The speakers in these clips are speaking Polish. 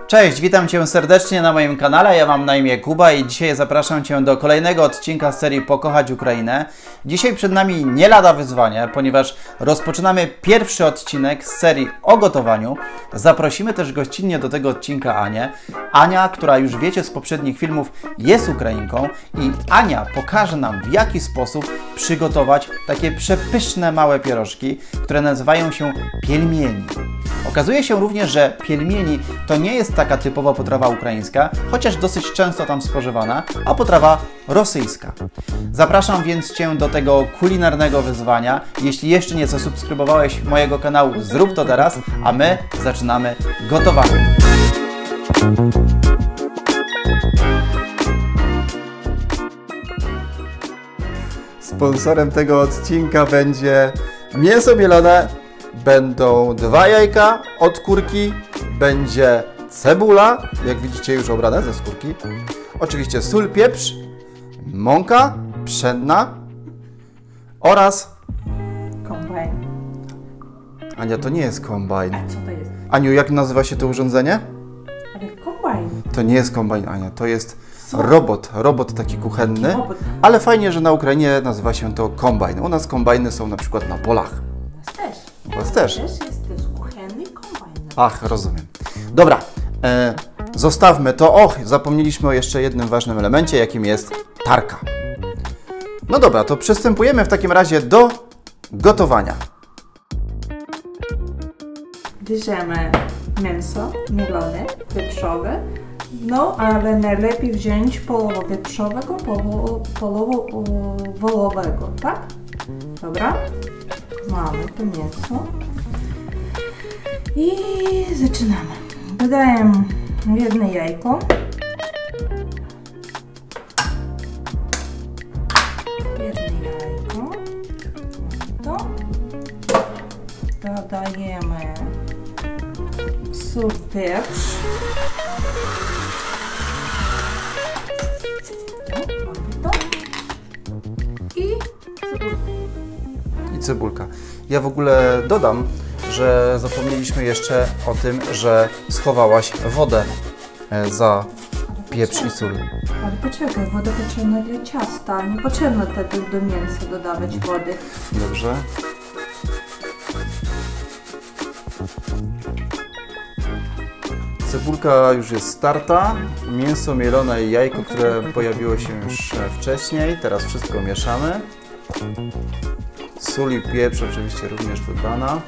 Cześć, witam Cię serdecznie na moim kanale. Ja mam na imię Kuba i dzisiaj zapraszam Cię do kolejnego odcinka z serii Pokochać Ukrainę. Dzisiaj przed nami nie lada wyzwanie, ponieważ rozpoczynamy pierwszy odcinek z serii o gotowaniu. Zaprosimy też gościnnie do tego odcinka Anię. Ania, która już wiecie z poprzednich filmów, jest Ukrainką i Ania pokaże nam, w jaki sposób przygotować takie przepyszne małe pierożki, które nazywają się pielmieni. Okazuje się również, że pielmieni to nie jest taka typowa potrawa ukraińska, chociaż dosyć często tam spożywana, a potrawa rosyjska. Zapraszam więc Cię do tego kulinarnego wyzwania. Jeśli jeszcze nie zasubskrybowałeś mojego kanału, zrób to teraz, a my zaczynamy gotowanie. Sponsorem tego odcinka będzie mięso mielone, będą 2 jajka od kurki, będzie cebula, jak widzicie już obrane ze skórki, oczywiście sól, pieprz, mąka pszenna oraz... Kombajn. Ania, to nie jest kombajn. A co to jest? Aniu, jak nazywa się to urządzenie? Ale kombajn. To nie jest kombajn, Ania, to jest Co? robot taki kuchenny, Robot. ale fajnie, że na Ukrainie nazywa się to kombajn. U nas kombajny są na przykład na polach. U nas też. U was też? Też jest też kuchenny kombajn. Ach, rozumiem. Dobra, zostawmy to. Och, zapomnieliśmy o jeszcze jednym ważnym elemencie, jakim jest tarka. No dobra, to przystępujemy w takim razie do gotowania. Bierzemy mięso mielone, wieprzowe, no ale najlepiej wziąć połowę wieprzowego, połowę wołowego, tak? Dobra? Mamy to mięso. I zaczynamy. Dodajemy jedno jajko. Jedno jajko. To. Dodajemy sól, pieprz. Mamy to. I cebulkę. I cebulka. Ja w ogóle dodam, że zapomnieliśmy jeszcze o tym, że schowałaś wodę za pieprz i sól. Ale poczekaj, woda potrzebna dla ciasta. Nie potrzebno do mięsa dodawać wody. Dobrze. Cebulka już jest starta, mięso mielone i jajko, które pojawiło się już wcześniej. Teraz wszystko mieszamy. Sól i pieprz oczywiście również wybrana.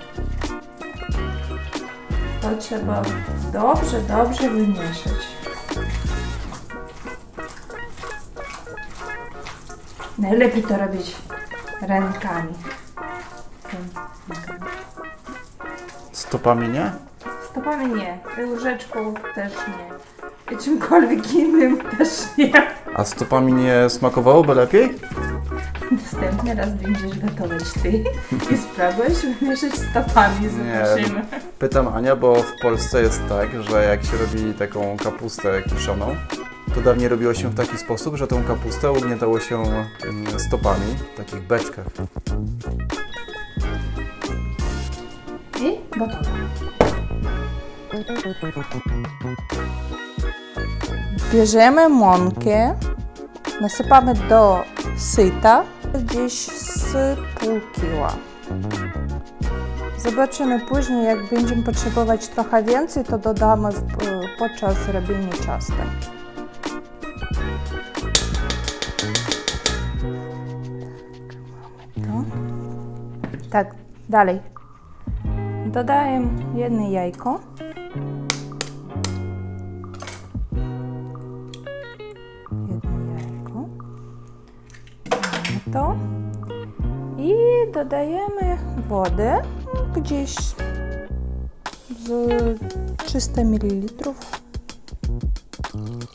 To trzeba dobrze wymieszać. Najlepiej to robić rękami. Stopami nie? Stopami nie, łyżeczką też nie. I czymkolwiek innym też nie. A stopami nie smakowałoby lepiej? Następny raz będziesz gotować ty i spróbujesz wymieszać stopami, zobaczymy. Pytam Ania, bo w Polsce jest tak, że jak się robi taką kapustę kiszoną, to dawniej robiło się w taki sposób, że tą kapustę ugniatało się stopami w takich beczkach. I gotowe. Bierzemy mąkę, nasypamy do syta, gdzieś z pół kila. Zobaczymy później, jak będziemy potrzebować trochę więcej, to dodamy podczas robienia ciasta. Tak, dalej. Dodaję jedno jajko. To i dodajemy wodę gdzieś z 300 ml.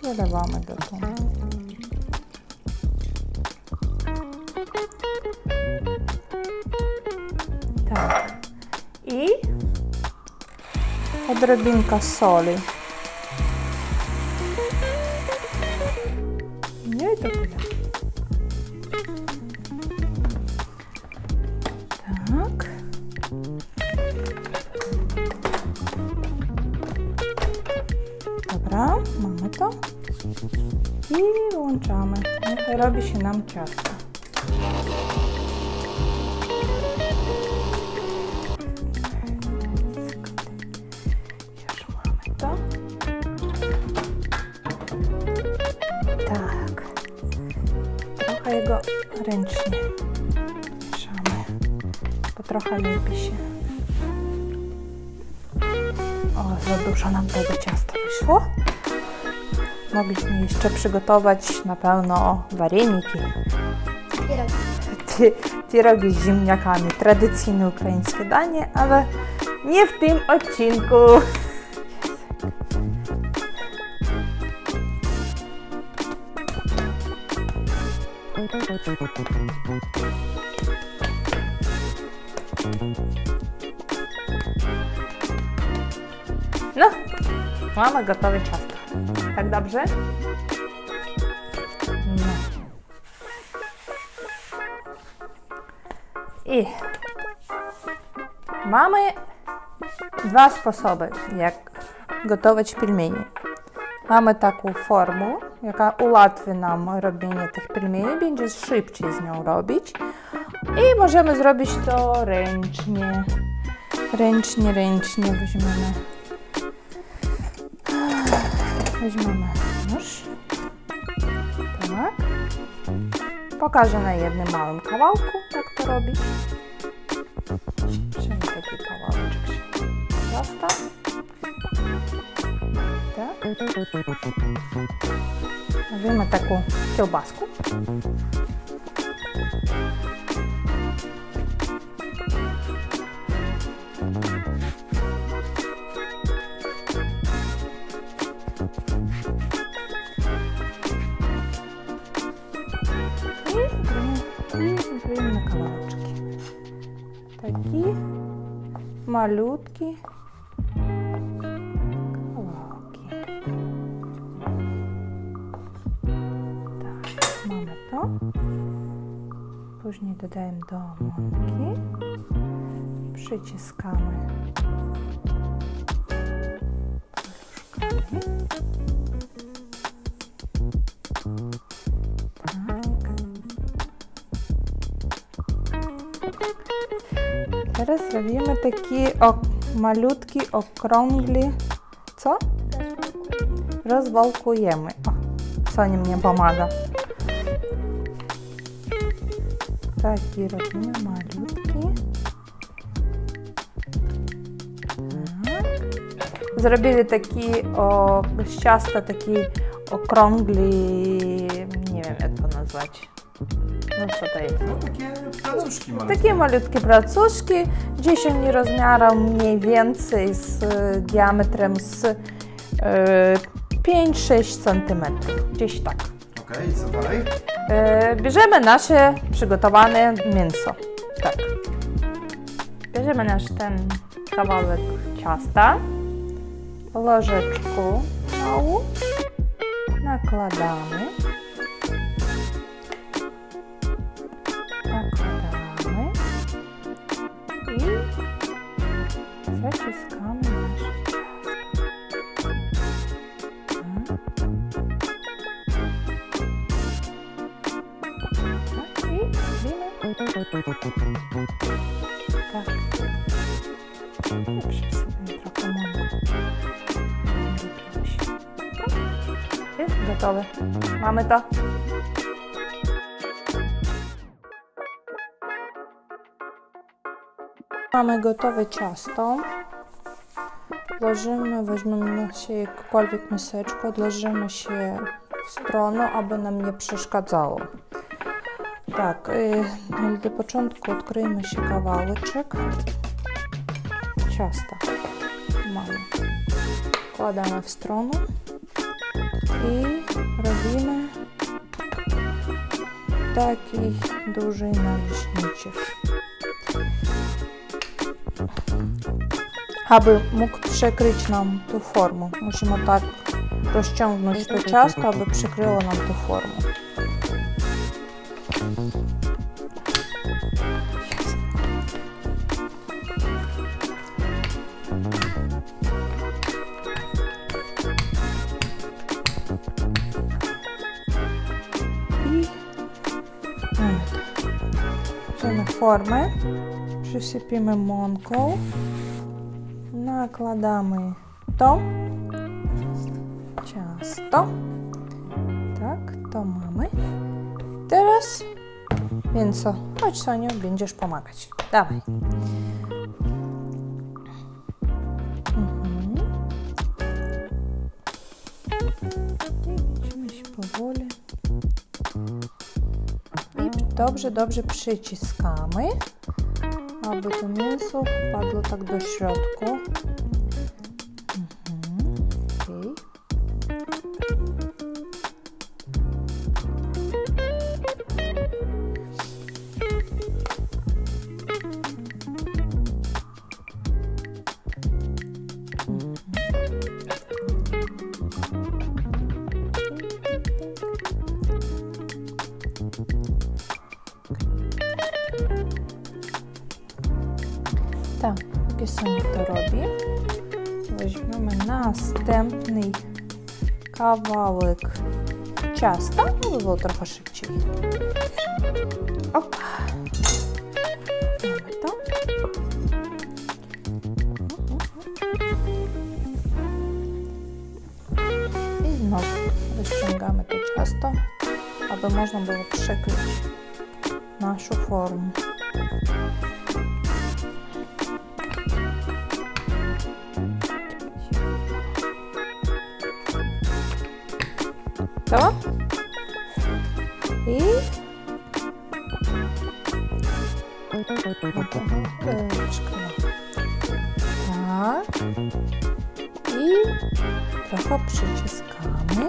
Dolewamy do tego. Tak. I odrobinka soli. No i to tyle. Tak. Dobra, mamy to. I włączamy. Niechaj robi się nam ciasto. Już mamy to. Tak. Trochę jego ręcznie mieszamy, bo trochę lepi się. O, za dużo nam tego ciasta wyszło. Mogliśmy jeszcze przygotować na pewno wareniki. Pierogi z ziemniakami. Tradycyjne ukraińskie danie, ale nie w tym odcinku. No, mamy gotowe ciasto. Tak dobrze? No. I mamy dwa sposoby, jak gotować pelmeni. Mamy taką formę, jaka ułatwi nam robienie tych pelmeni, będzie szybciej z nią robić. I możemy zrobić to ręcznie. Ręcznie weźmiemy nóż. Tak. Pokażę na jednym małym kawałku, jak to robić. Bierzemy taki kawałeczek ciasta. Tak. Robimy taką kiełbaskę. I zrobimy na kawałeczki. Taki malutki kawałki. Tak, mamy to. Później dodajemy do mąki. Przyciskamy paluszkami. Teraz robimy taki malutki, okrągły, co? Rozwałkujemy. O, Sonia mnie pomaga. Taki robimy malutki. Tak. Zrobili taki z ciasta taki okrągły, nie wiem jak to nazwać. No co to jest? No takie pracuszki malutkie. Takie malutkie pracuszki, gdzieś oni rozmiarem mniej więcej z diametrem z 5-6 cm. Gdzieś tak. Okej, i co dalej? Bierzemy nasze przygotowane mięso. Tak. Bierzemy nasz ten kawałek ciasta, ложeczką małą, nakładamy. Nakładamy i zaciskamy nasze ciasto. I robimy tak. Przysypiemy trochę mąki. Jest gotowe. Mamy to. Mamy gotowe ciasto. Weźmiemy się jakąkolwiek miseczkę, odłożymy się w stronę, aby nam nie przeszkadzało. Tak, dla początku odkryjmy się kawałeczek ciasta. Mamy. Wkładamy w stronę i robimy taki duży naleśniczek. Aby mógł przykryć nam tą formę, musimy tak rozciągnąć to ciasto, aby przykryło nam tą formę. formę, przysypimy mąką, nakładamy to ciasto. Tak, to mamy. Teraz, więc co? Chodź, Soniu, będziesz pomagać. Dawaj. Będziemy się powoli. I dobrze przyciskamy, aby to mięso wpadło tak do środku. Okay. Tak, jak Sonia to robi, weźmiemy następny kawałek ciasta, aby było trochę szybciej. Opa. Mamy to. I znowu rozciągamy to ciasto, aby można było przykryć naszą formę. To i tak i trochę przyciskamy,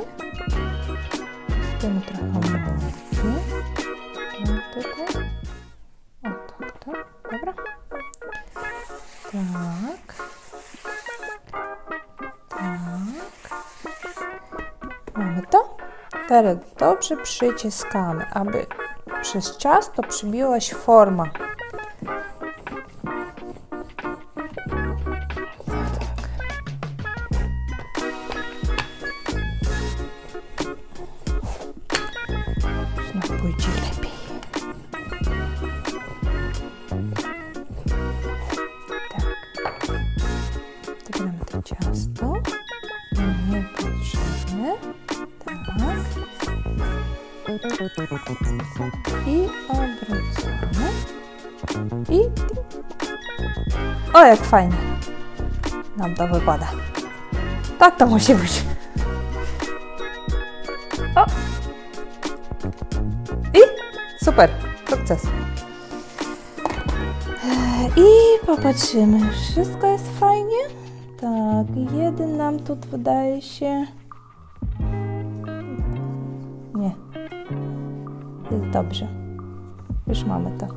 dajmy trochę mąki tutaj, o tak, dobra, tak, mamy to. Teraz dobrze przyciskamy, aby przez ciasto przybiła się forma. Znowu pójdzie lepiej. Tak. Dobieramy to ciasto. Niepotrzebne. Tak. I obrócamy. I o, jak fajnie nam to wypada. Tak to musi być. O. I super, sukces. I popatrzymy, wszystko jest fajnie. Tak, jeden nam tu wydaje się. Nie. Jest dobrze. Już mamy to.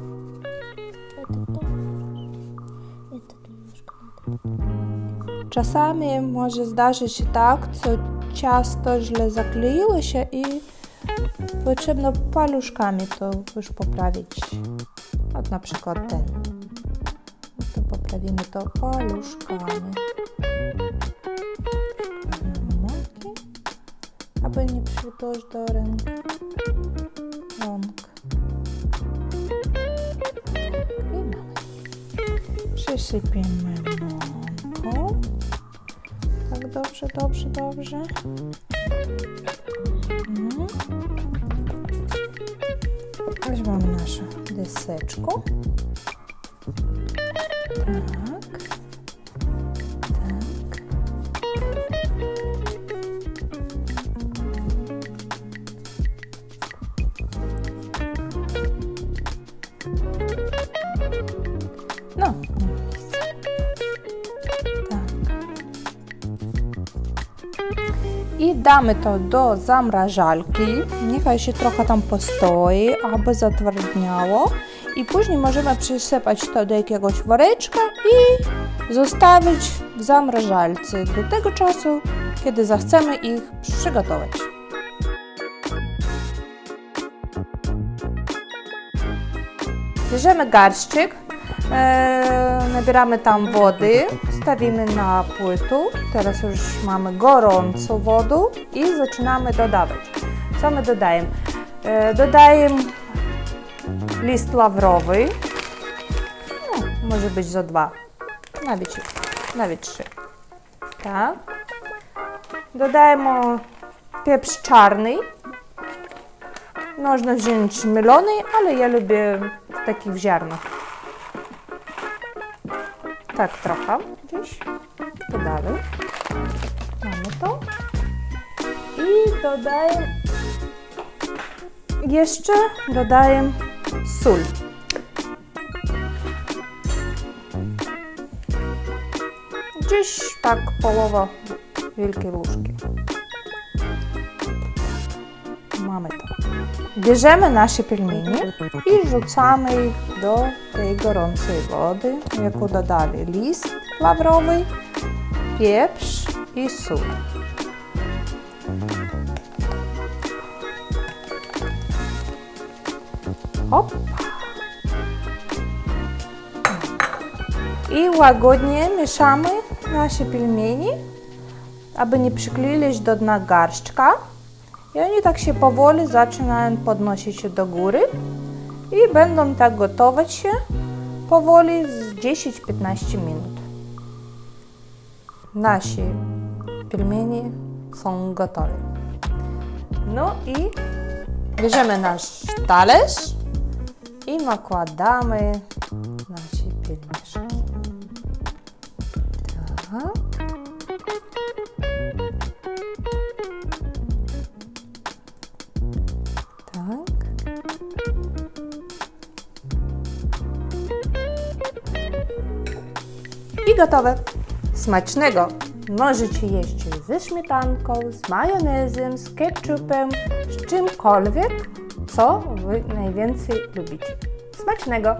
Czasami może zdarzyć się tak, co ciasto źle zakleiło się i potrzebno paluszkami to już poprawić. Od na przykład ten. To poprawimy to paluszkami. Aby nie przytuć do rąk. I mamy. Przysypimy mąką. Tak, dobrze. Weźmiemy naszą deseczkę. Tak. No, tak. I damy to do zamrażalki. Niechaj się trochę tam postoi, aby zatwardniało. I później możemy przysypać to do jakiegoś woreczka i zostawić w zamrażalce do tego czasu, kiedy zechcemy ich przygotować. Bierzemy garszczyk, nabieramy tam wody, stawimy na płytę. Teraz już mamy gorącą wodę i zaczynamy dodawać. Co my dodajemy? Dodaję list lawrowy, może być za 2, nawet 3. Tak. Dodajemy pieprz czarny. Można wziąć mielony, ale ja lubię w takich ziarnach. Tak trochę gdzieś. To dalej. Mamy to. I dodaję sól. Gdzieś tak połowa wielkiej łyżki. Mamy to. Bierzemy nasze pelmeni i rzucamy do tej gorącej wody, jaką dodali list lawrowy, pieprz i sól. Hop. I łagodnie mieszamy nasze pelmeni, aby nie przykleić do dna garszczka. I oni tak się powoli zaczynają podnosić się do góry i będą tak gotować się powoli z 10-15 minut. Nasi pelmeni są gotowe. No i bierzemy nasz talerz i nakładamy nasze pelmeszki. Tak. I gotowe. Smacznego! Możecie jeść ze śmietanką, z majonezem, z ketchupem, z czymkolwiek, co Wy najwięcej lubicie. Smacznego!